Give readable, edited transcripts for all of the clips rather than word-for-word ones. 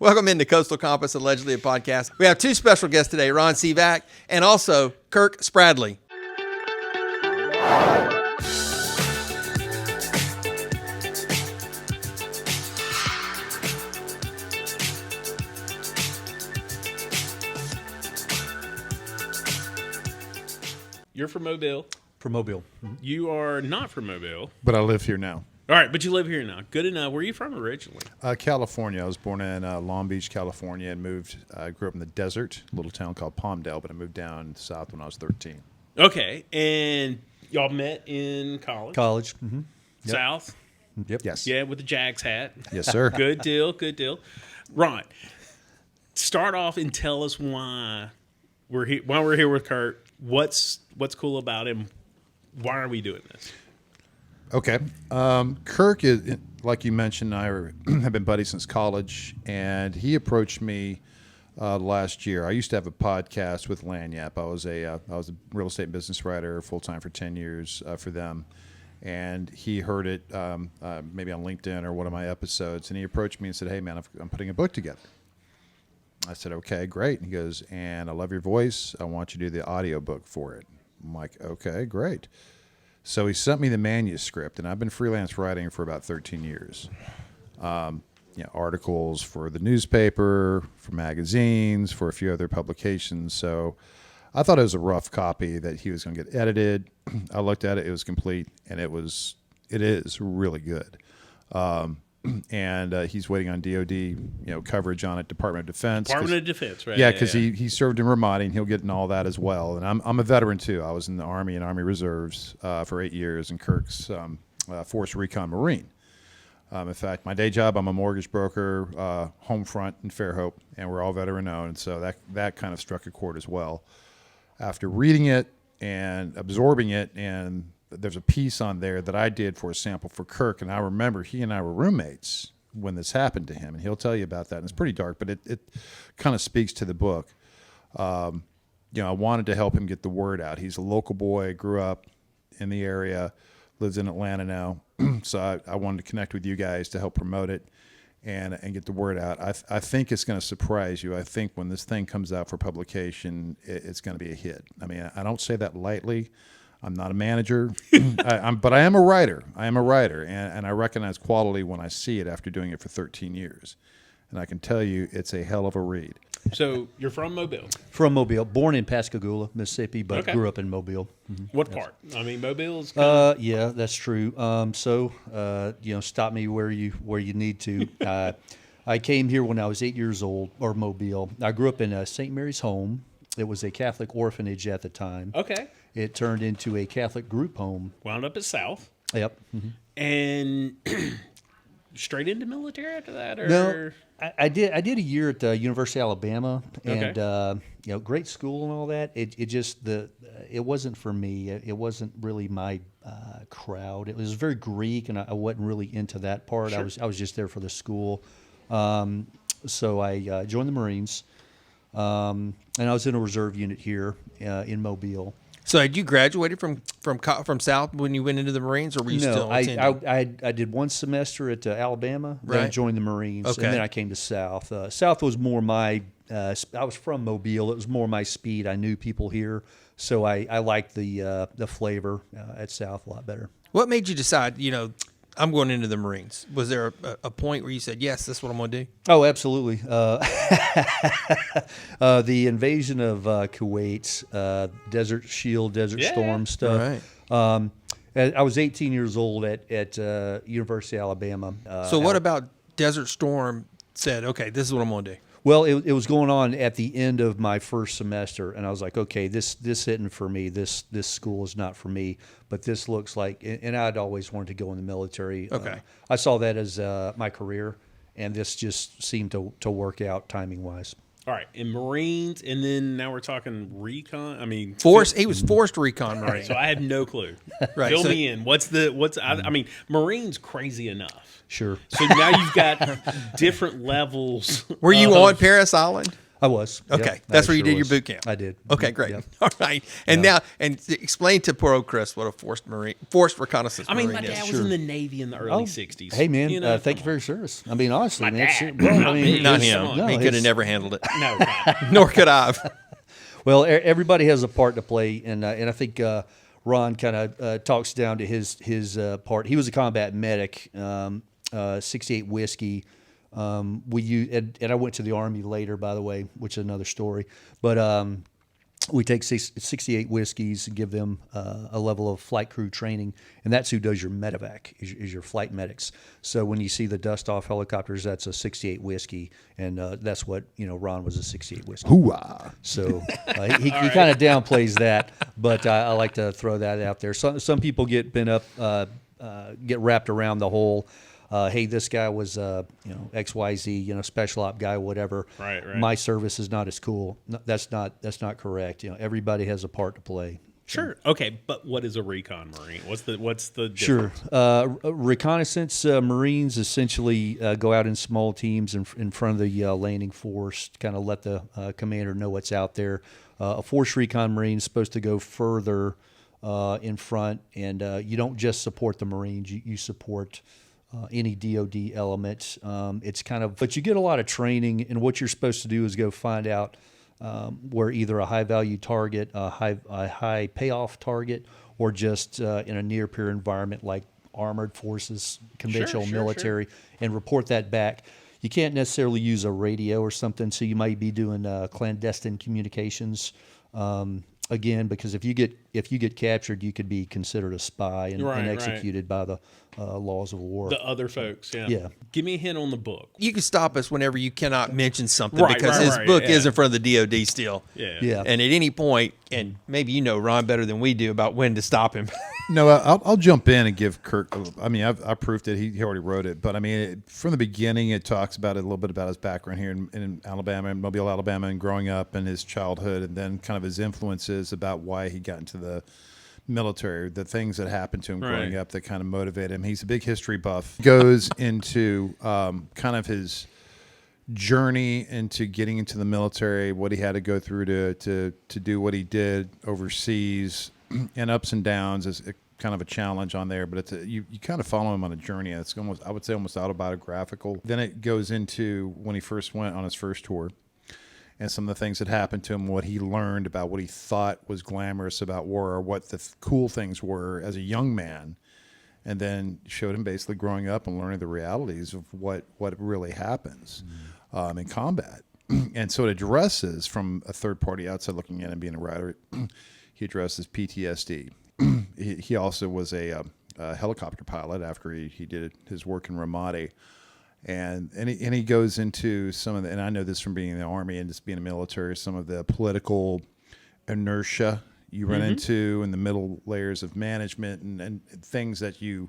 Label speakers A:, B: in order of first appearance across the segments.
A: Welcome into Coastal Compass, allegedly a podcast. We have two special guests today, Ron Sivak and also Kirk Spradley.
B: You're from Mobile.
C: From Mobile.
B: Mm-hmm. You are not from Mobile.
D: But I live here now.
B: All right, but you live here now. Good enough. Where are you from originally?
D: California. I was born in Long Beach, California, and grew up in the desert, a little town called Palmdale, but I moved down south when I was 13.
B: Okay, and y'all met in college?
C: College. Mm-hmm. Yep.
B: South?
C: Yep.
D: Yes.
B: Yeah, with the Jags hat.
D: Yes, sir.
B: Good deal, good deal. Ron, start off and tell us why we're here with Kurt. What's cool about him? Why are we doing this?
D: Okay. Kirk, is, like you mentioned, I have been buddies since college, and he approached me last year. I used to have a podcast with Lanyap. I was a real estate business writer full-time for 10 years for them, and he heard it maybe on LinkedIn or one of my episodes, and he approached me and said, "Hey, man, I'm putting a book together." I said, "Okay, great." And he goes, "And I love your voice. I want you to do the audio book for it." I'm like, "Okay, great." So he sent me the manuscript, and I've been freelance writing for about 13 years. Articles for the newspaper, for magazines, for a few other publications. So I thought it was a rough copy that he was going to get edited. I looked at it; it was complete, and it is really good. And he's waiting on DOD, coverage on it, Department of Defense.
B: Department of Defense, right?
D: Yeah, because he served in Ramadi, and he'll get in all that as well. And I'm a veteran too. I was in the Army and Army Reserves for 8 years, and Kirk's Force Recon Marine. In fact, my day job, I'm a mortgage broker, Homefront in Fairhope, and we're all veteran owned. And so that kind of struck a chord as well. After reading it and absorbing it, and there's a piece on there that I did for a sample for Kirk, and I remember he and I were roommates when this happened to him, and he'll tell you about that. And it's pretty dark, but it kind of speaks to the book. I wanted to help him get the word out. He's a local boy, grew up in the area, lives in Atlanta now, so I wanted to connect with you guys to help promote it and get the word out. I think it's going to surprise you. I think when this thing comes out for publication, it's going to be a hit. I mean, I don't say that lightly. I'm not a manager, but I am a writer. And I recognize quality when I see it after doing it for 13 years. And I can tell you it's a hell of a read.
B: So you're from Mobile?
C: From Mobile. Born in Pascagoula, Mississippi, but grew up in Mobile.
B: Mm-hmm. What part? I mean, Mobile's
C: yeah, that's true. Stop me where you need to. I came here when I was 8 years old, or Mobile. I grew up in St. Mary's Home. It was a Catholic orphanage at the time.
B: Okay.
C: It turned into a Catholic group home.
B: Wound up at South.
C: Yep. Mm-hmm.
B: And straight into military after that? Or?
C: No, I did a year at University of Alabama, and great school and all that. It wasn't for me. It wasn't really my crowd. It was very Greek, and I wasn't really into that part. Sure. I was just there for the school. So I joined the Marines, and I was in a reserve unit here in Mobile.
A: So had you graduated from South when you went into the Marines, or were you still attending?
C: I did one semester at Alabama, then I joined the Marines,
A: okay.
C: And then I came to South. South was more my I was from Mobile. It was more my speed. I knew people here, so I liked the flavor at South a lot better.
A: What made you decide, I'm going into the Marines? Was there a point where you said, yes, that's what I'm going to do?
C: Oh, absolutely. The invasion of Kuwait, Desert Shield, Desert Storm stuff.
A: Right.
C: I was 18 years old at University of Alabama.
A: So what about Desert Storm said, okay, this is what I'm going to do?
C: Well, it was going on at the end of my first semester, and I was like, okay, this isn't for me. This school is not for me. But this looks like, and I'd always wanted to go in the military.
A: Okay.
C: I saw that as my career, and this just seemed to work out timing-wise.
B: All right, in Marines, and then now we're talking recon. I mean,
A: He was forced recon Marine.
B: So I have no clue.
A: Right.
B: Fill me in. I mean, Marines crazy enough.
C: Sure.
B: So now you've got different levels.
A: Were you on Paris Island?
C: I was. Yep,
A: Okay,
C: I
A: that's where you
C: sure
A: did your
C: was.
A: boot camp.
C: I did.
A: Okay, great.
C: Yep.
A: All right, and now explain to poor old Chris what a forced reconnaissance
B: I mean,
A: marine
B: my dad
A: is.
B: was in the Navy in the early '60s.
C: Hey, man,
B: You know,
C: thank you
B: come
C: for your service. I mean, honestly,
B: My
C: man.
B: dad.
C: Well, I
B: Not
C: mean,
B: me.
A: Not
B: Come
A: him.
B: on.
C: No,
A: he could have
C: it's-
A: never handled it.
B: on. No, right.
A: Nor could I.
C: Well, everybody has a part to play, and I think Ron kind of talks down to his part. He was a combat medic, 68 whiskey. And I went to the Army later, by the way, which is another story. But we take 68 whiskeys and give them a level of flight crew training, and that's who does your medevac, is your flight medics. So when you see the dust-off helicopters, that's a 68 whiskey, and that's what, Ron was a 68 whiskey.
D: Hoo-ah.
C: So he kind of downplays that, but I like to throw that out there. Some people get bent up, get wrapped around the whole, hey, this guy was, XYZ, special op guy, whatever.
B: Right.
C: My service is not as cool. No, that's not correct. Everybody has a part to play.
B: Sure. Okay, but what is a recon marine? What's the
C: Sure.
B: difference?
C: Reconnaissance Marines essentially go out in small teams in front of the landing force, kind of let the commander know what's out there. A force recon Marine is supposed to go further in front, and you don't just support the Marines; you support any DoD element. It's kind of, but you get a lot of training, and what you're supposed to do is go find out where either a high value target, a high payoff target, or just in a near peer environment like armored forces, conventional
B: Sure.
C: military, and report that back. You can't necessarily use a radio or something, so you might be doing clandestine communications. Again, because if you get captured, you could be considered a spy and
B: Right.
C: executed by the laws of war.
B: The other folks, yeah.
C: Yeah.
B: Give me a hint on the book.
A: You can stop us whenever you cannot mention something
B: Right,
A: because
B: right,
A: his
B: right,
A: book
B: yeah.
A: is in front of the DoD still.
B: Yeah.
C: Yeah.
A: And at any point, and maybe you know Ron better than we do about when to stop him.
D: No, I'll jump in and give Kirk. I mean, I proved it. He already wrote it, but I mean, from the beginning, it talks about it a little bit about his background here in Alabama, in Mobile, Alabama, and growing up, and his childhood, and then kind of his influences about why he got into the military, the things that happened to him growing
B: Right.
D: up that kind of motivated him. He's a big history buff. Goes into kind of his journey into getting into the military, what he had to go through to do what he did overseas, and ups and downs is kind of a challenge on there. But it's you kind of follow him on a journey. It's almost, I would say, almost autobiographical. Then it goes into when he first went on his first tour, and some of the things that happened to him, what he learned about what he thought was glamorous about war, or what the cool things were as a young man, and then showed him basically growing up and learning the realities of what really happens in combat. And so it addresses, from a third party outside looking in and being a writer, he addresses PTSD. He also was a helicopter pilot after he did his work in Ramadi. And he goes into some of the, and I know this from being in the Army and just being in the military, some of the political inertia you run into in the middle layers of management, and things that you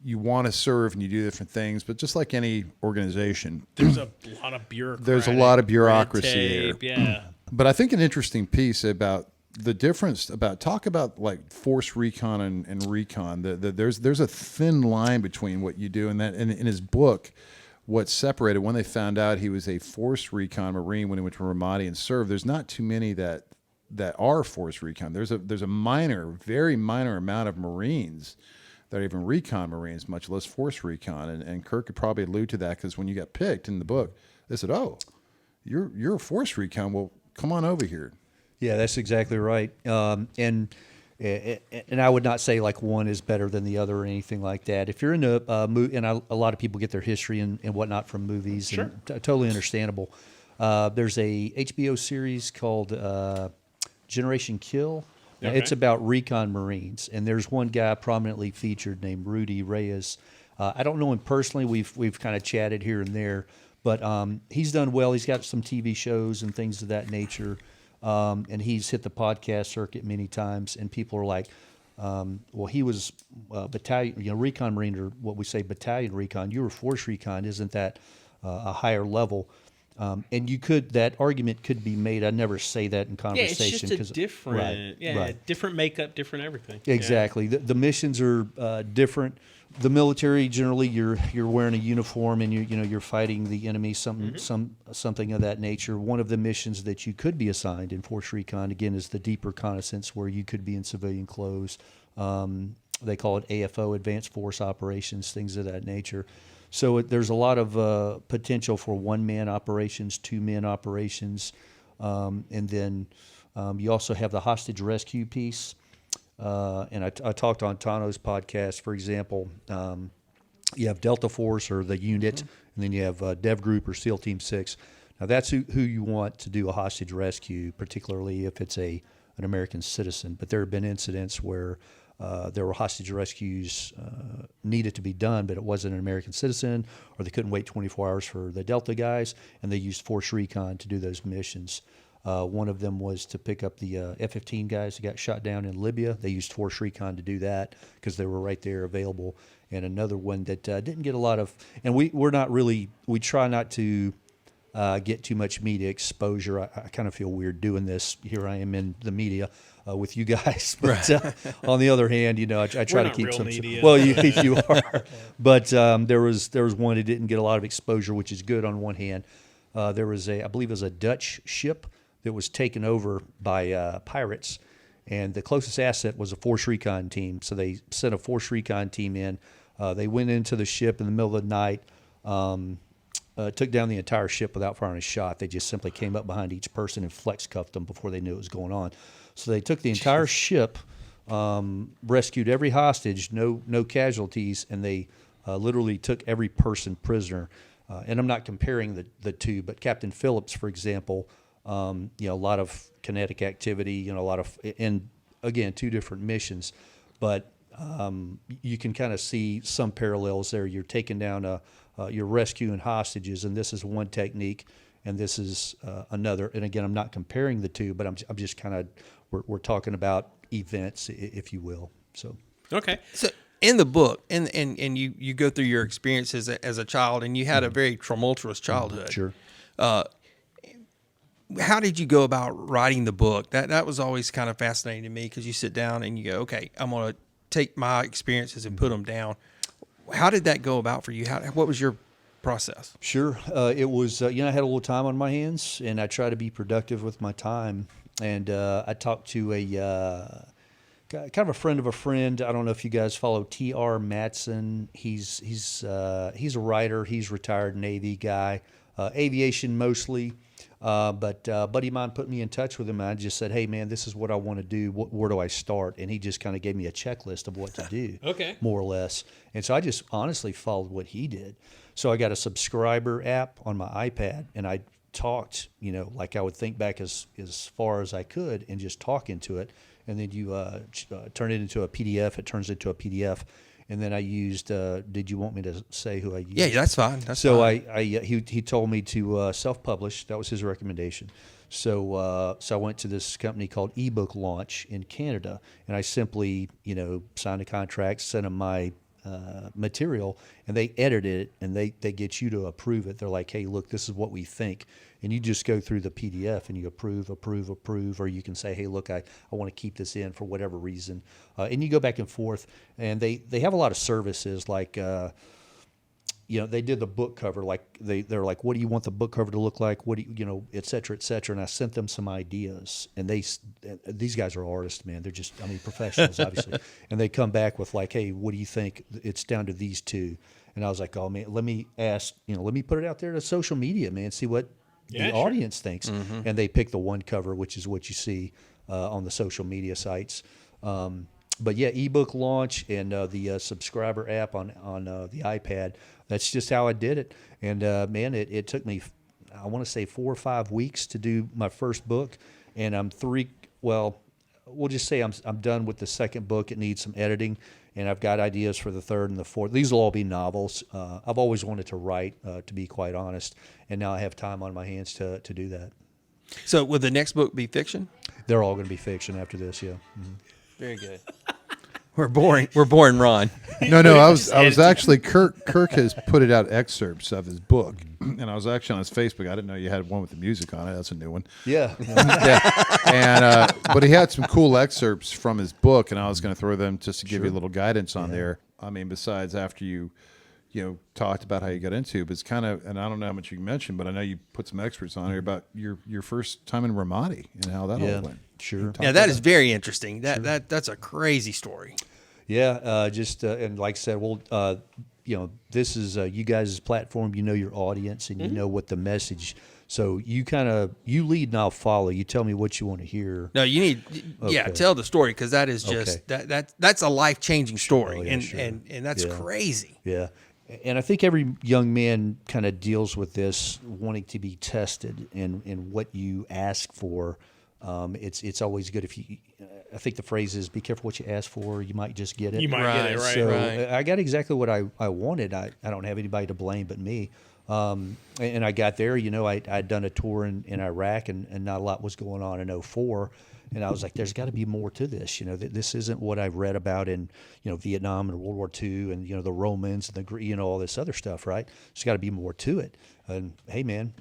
D: want to serve and you do different things, but just like any organization,
B: There's a lot of bureaucracy.
D: There's a lot of bureaucracy here.
B: Yeah.
D: But I think an interesting piece about the difference about talk about like force recon and recon. There's a thin line between what you do and that. And in his book, what separated when they found out he was a force recon Marine when he went to Ramadi and served. There's not too many that are force recon. There's a minor, very minor amount of Marines that are even recon Marines, much less force recon. And Kirk could probably allude to that, because when you got picked in the book, they said, "Oh, you're a force recon. Well, come on over here."
C: Yeah, that's exactly right. And I would not say like one is better than the other or anything like that. If you're into and a lot of people get their history and whatnot from movies,
B: Sure.
C: and totally understandable. There's a HBO series called Generation Kill.
B: Okay.
C: It's about recon Marines, and there's one guy prominently featured named Rudy Reyes. I don't know him personally. We've kind of chatted here and there, but he's done well. He's got some TV shows and things of that nature. And he's hit the podcast circuit many times, and people are like, well, he was battalion, recon Marine, or what we say battalion recon. You were force recon. Isn't that a higher level? And that argument could be made. I never say that in
B: Yeah,
C: conversation.
B: it's just a different, different makeup, different everything.
C: Exactly. The missions are different. The military, generally, you're wearing a uniform and you're fighting the enemy, something of that nature. One of the missions that you could be assigned in Force Recon, again, is the deep reconnaissance, where you could be in civilian clothes. They call it AFO, Advanced Force Operations, things of that nature. So there's a lot of potential for one-man operations, two-man operations, and then you also have the hostage rescue piece. And I talked on Tano's podcast, for example. You have Delta Force, or the unit, and then you have Dev Group or SEAL Team 6. Now, that's who you want to do a hostage rescue, particularly if it's an American citizen. But there have been incidents where there were hostage rescues needed to be done, but it wasn't an American citizen, or they couldn't wait 24 hours for the Delta guys, and they used Force Recon to do those missions. One of them was to pick up the F-15 guys that got shot down in Libya. They used Force Recon to do that because they were right there available. And another one that didn't get a lot of, and we try not to get too much media exposure. I kind of feel weird doing this. Here I am in the media with you guys. But on the other hand, I try to keep
B: real
C: some.
B: media.
C: Well, you are. But there was one that didn't get a lot of exposure, which is good on one hand. There was I believe it was a Dutch ship that was taken over by pirates, and the closest asset was a Force Recon team. So they sent a Force Recon team in. They went into the ship in the middle of the night, took down the entire ship without firing a shot. They just simply came up behind each person and flex cuffed them before they knew what was going on. So they took the entire ship, rescued every hostage, no casualties, and they literally took every person prisoner. And I'm not comparing the two, but Captain Phillips, for example, a lot of kinetic activity, a lot of, and again, two different missions, but you can kind of see some parallels there. You're taking down you're rescuing hostages, and this is one technique, and this is another. And again, I'm not comparing the two, but I'm just kind of, we're talking about events, if you will. So
B: Okay.
A: So in the book, and you go through your experiences as a child, and you had a very tumultuous childhood.
C: Sure.
A: How did you go about writing the book? That was always kind of fascinating to me, because you sit down and you go, okay, I'm going to take my experiences and put them down. How did that go about for you? What was your process?
C: Sure. It was, I had a little time on my hands, and I try to be productive with my time. And I talked to a kind of a friend of a friend. I don't know if you guys follow T.R. Matson. He's a writer. He's a retired Navy guy, aviation mostly. But a buddy of mine put me in touch with him, and I just said, hey, man, this is what I want to do. Where do I start? And he just kind of gave me a checklist of what to do,
B: Okay.
C: more or less. And so I just honestly followed what he did. So I got a subscriber app on my iPad, and I talked, like I would think back as far as I could and just talk into it. And then you turn it into a PDF. It turns into a PDF. And then I used, did you want me to say who I used?
A: Yeah, that's fine.
C: So he told me to self-publish. That was his recommendation. So I went to this company called Ebook Launch in Canada, and I simply, signed a contract, sent them my material, and they edited it, and they get you to approve it. They're like, hey, look, this is what we think. And you just go through the PDF and you approve, or you can say, hey, look, I want to keep this in for whatever reason. And you go back and forth. And they have a lot of services like, they did the book cover. Like they're like, what do you want the book cover to look like? What do you, et cetera, et cetera. And I sent them some ideas. And these guys are artists, man. They're just, professionals, obviously. And they come back with like, hey, what do you think? It's down to these two. And I was like, oh, man, let me ask, let me put it out there to social media, man, see what the audience thinks. Mm-hmm. And they pick the one cover, which is what you see on the social media sites. But yeah, ebook launch and the subscriber app on the iPad. That's just how I did it. And man, it took me, I want to say 4 or 5 weeks to do my first book. And we'll just say I'm done with the second book. It needs some editing, and I've got ideas for the third and the fourth. These will all be novels. I've always wanted to write, to be quite honest, and now I have time on my hands to do that.
A: So will the next book be fiction?
C: They're all going to be fiction after this, yeah. Mm-hmm.
A: Very good. We're boring Ron.
D: No, I was actually Kirk has put it out excerpts of his book, and I was actually on his Facebook. I didn't know you had one with the music on it. That's a new one.
C: Yeah.
D: Yeah, and but he had some cool excerpts from his book, and I was going to throw them just to give you a little guidance on there. I mean, besides after you talked about how you got into it, but it's kind of, and I don't know how much you mentioned, but I know you put some experts on here about your first time in Ramadi and how that all went.
C: Sure.
A: Yeah, that is very interesting. That's a crazy story.
C: Yeah, and like I said, well, this is you guys' platform. You know your audience, and you know what the message. So you you lead and I'll follow. You tell me what you want to hear.
A: No, you need, tell the story, because that is just that's a life-changing story, and that's crazy.
C: Yeah. And I think every young man kind of deals with this, wanting to be tested in what you ask for. It's always good if you. I think the phrase is, "Be careful what you ask for. You might just get it."
B: You might get it, right?
C: So I got exactly what I wanted. I don't have anybody to blame but me. And I got there. I'd done a tour in Iraq, and not a lot was going on in 2004. And I was like, there's got to be more to this. This isn't what I've read about in, Vietnam and World War II and, the Romans and the, all this other stuff, right? There's got to be more to it. And hey, man,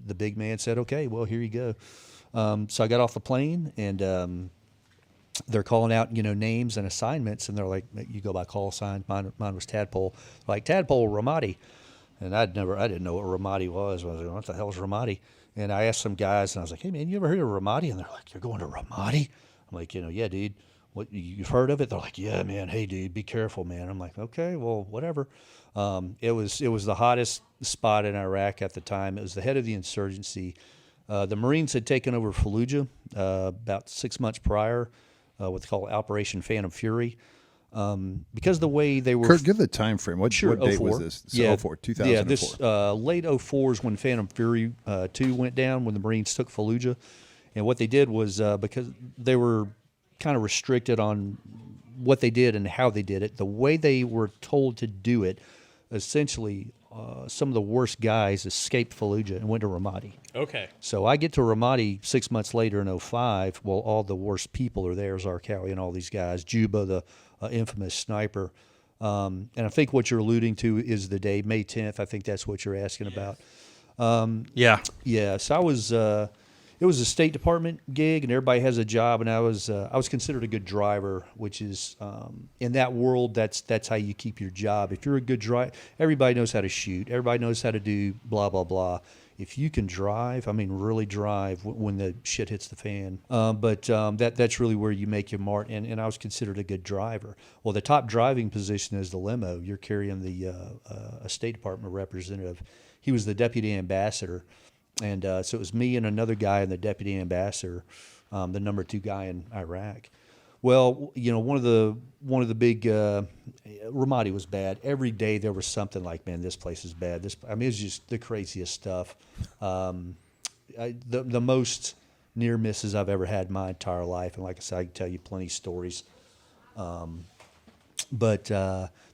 C: the big man said, okay, well, here you go. So I got off the plane, and they're calling out, names and assignments. And they're like, you go by call sign. Mine was Tadpole. Like, Tadpole, Ramadi. And I didn't know what Ramadi was. I was like, what the hell is Ramadi? And I asked some guys, and I was like, hey, man, you ever heard of Ramadi? And they're like, you're going to Ramadi? I'm like, yeah, dude. What, you've heard of it? They're like, yeah, man. Hey, dude, be careful, man. I'm like, okay, well, whatever. It was the hottest spot in Iraq at the time. It was the head of the insurgency. The Marines had taken over Fallujah about 6 months prior, what's called Operation Phantom Fury. Because the way they were...
D: Kirk, give the time frame. What date
C: 04.
D: was this? So 04, 2004.
C: Yeah, this late 04 is when Phantom Fury 2 went down, when the Marines took Fallujah. And what they did was, because they were kind of restricted on what they did and how they did it, the way they were told to do it, essentially, some of the worst guys escaped Fallujah and went to Ramadi.
B: Okay. So
C: I get to Ramadi 6 months later in 05. Well, all the worst people are there, Zarqawi and all these guys, Juba, the infamous sniper. And I think what you're alluding to is the day, May 10th. I think that's what you're asking about.
A: Yeah.
C: Yeah. So I was, it was a State Department gig, and everybody has a job, and I was considered a good driver, which is, in that world, that's how you keep your job. If you're a good driver, everybody knows how to shoot. Everybody knows how to do blah, blah, blah. If you can drive, I mean, really drive when the shit hits the fan. But that's really where you make your mark. And I was considered a good driver. Well, the top driving position is the limo. You're carrying a State Department representative. He was the deputy ambassador. And so it was me and another guy and the deputy ambassador, the number 2 guy in Iraq. Well, one of the big Ramadi was bad. Every day there was something like, man, this place is bad. It was just the craziest stuff. The most near misses I've ever had in my entire life, and like I said, I can tell you plenty of stories. But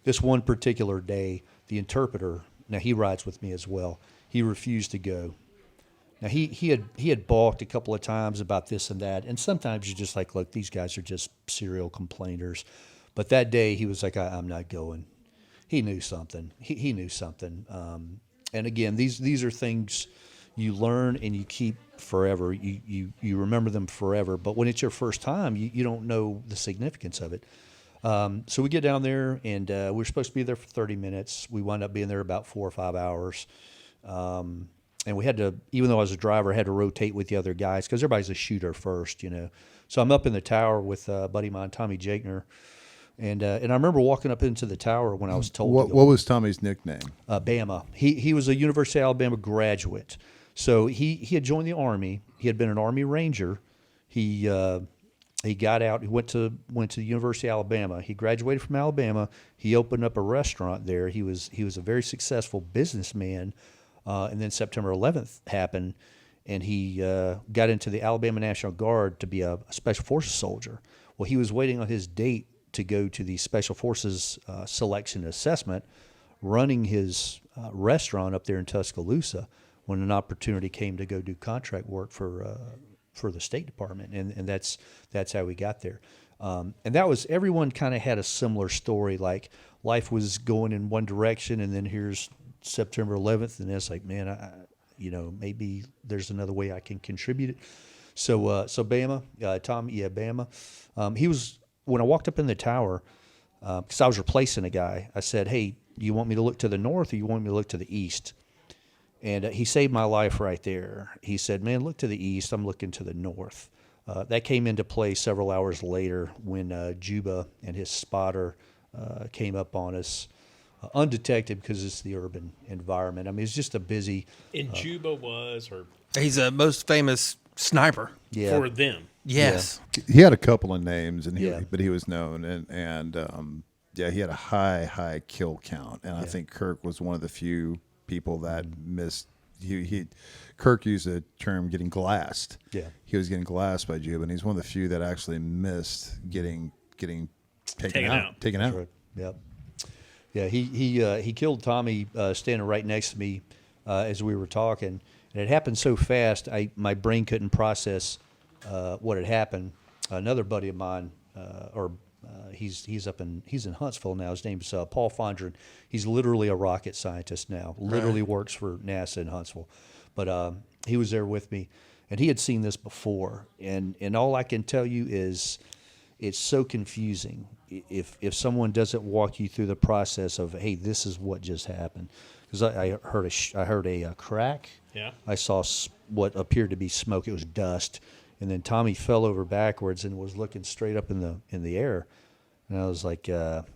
C: this one particular day, the interpreter, now he rides with me as well. He refused to go. Now, he had balked a couple of times about this and that, and sometimes you're just like, look, these guys are just serial complainers. But that day, he was like, I'm not going. He knew something. He knew something. And again, these are things you learn and you keep forever. You remember them forever. But when it's your first time, you don't know the significance of it. So we get down there, and we were supposed to be there for 30 minutes. We wound up being there about 4 or 5 hours. And we had to, even though I was a driver, I had to rotate with the other guys because everybody's a shooter first, So I'm up in the tower with a buddy of mine, Tommy Jakner. And I remember walking up into the tower when I was told
D: what was Tommy's nickname?
C: Bama. He was a University of Alabama graduate. So he had joined the Army. He had been an Army Ranger. He got out. He went to the University of Alabama. He graduated from Alabama. He opened up a restaurant there. He was a very successful businessman. And then September 11th happened, and he got into the Alabama National Guard to be a Special Forces soldier. Well, he was waiting on his date to go to the Special Forces selection assessment, running his restaurant up there in Tuscaloosa, when an opportunity came to go do contract work for the State Department, and that's how we got there. And that was, everyone kind of had a similar story. Like life was going in one direction, and then here's September 11th, and it's like, man, maybe there's another way I can contribute it. So Bama, Tom, Bama, he was, when I walked up in the tower, because I was replacing a guy, I said, hey, do you want me to look to the north or you want me to look to the east? And he saved my life right there. He said, man, look to the east. I'm looking to the north. That came into play several hours later when Juba and his spotter came up on us, undetected because it's the urban environment. I mean, it's just a busy.
B: And Juba
A: He's a most famous sniper.
C: Yeah.
B: for them.
A: Yes.
D: He had a couple of names,
C: Yeah.
D: but he was known, and he had a high kill count, and I think Kirk was one of the few people that missed. Kirk used the term getting glassed.
C: Yeah.
D: He was getting glassed by Juba, and he's one of the few that actually missed getting taken out.
C: That's right. Yep. Yeah, he killed Tommy standing right next to me as we were talking, and it happened so fast. My brain couldn't process what had happened. Another buddy of mine, he's in Huntsville now. His name's Paul Fondren. He's literally a rocket scientist now. Literally works for NASA in Huntsville, but he was there with me, and he had seen this before. And all I can tell you is, it's so confusing if someone doesn't walk you through the process of, hey, this is what just happened. Because I heard a crack.
B: Yeah.
C: I saw what appeared to be smoke. It was dust, and then Tommy fell over backwards and was looking straight up in the air, and I was like, "What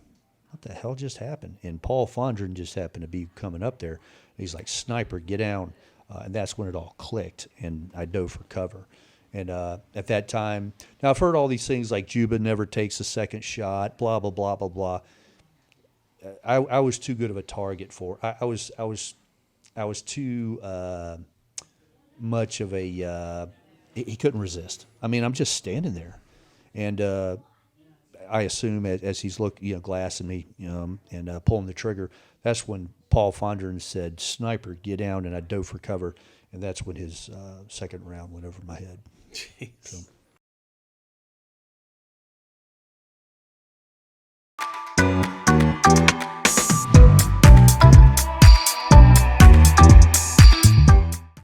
C: the hell just happened?" And Paul Fondren just happened to be coming up there. He's like, "Sniper, get down!" And that's when it all clicked, and I dove for cover. And at that time, now I've heard all these things like Juba never takes a second shot, blah blah blah blah blah. I was too good of a target for. I was too much of a. He couldn't resist. I mean, I'm just standing there, and I assume as he's glassing me, and pulling the trigger, that's when Paul Fondren said, "Sniper, get down," and I dove for cover, and that's when his second round went over my head.
B: Jeez.
C: So,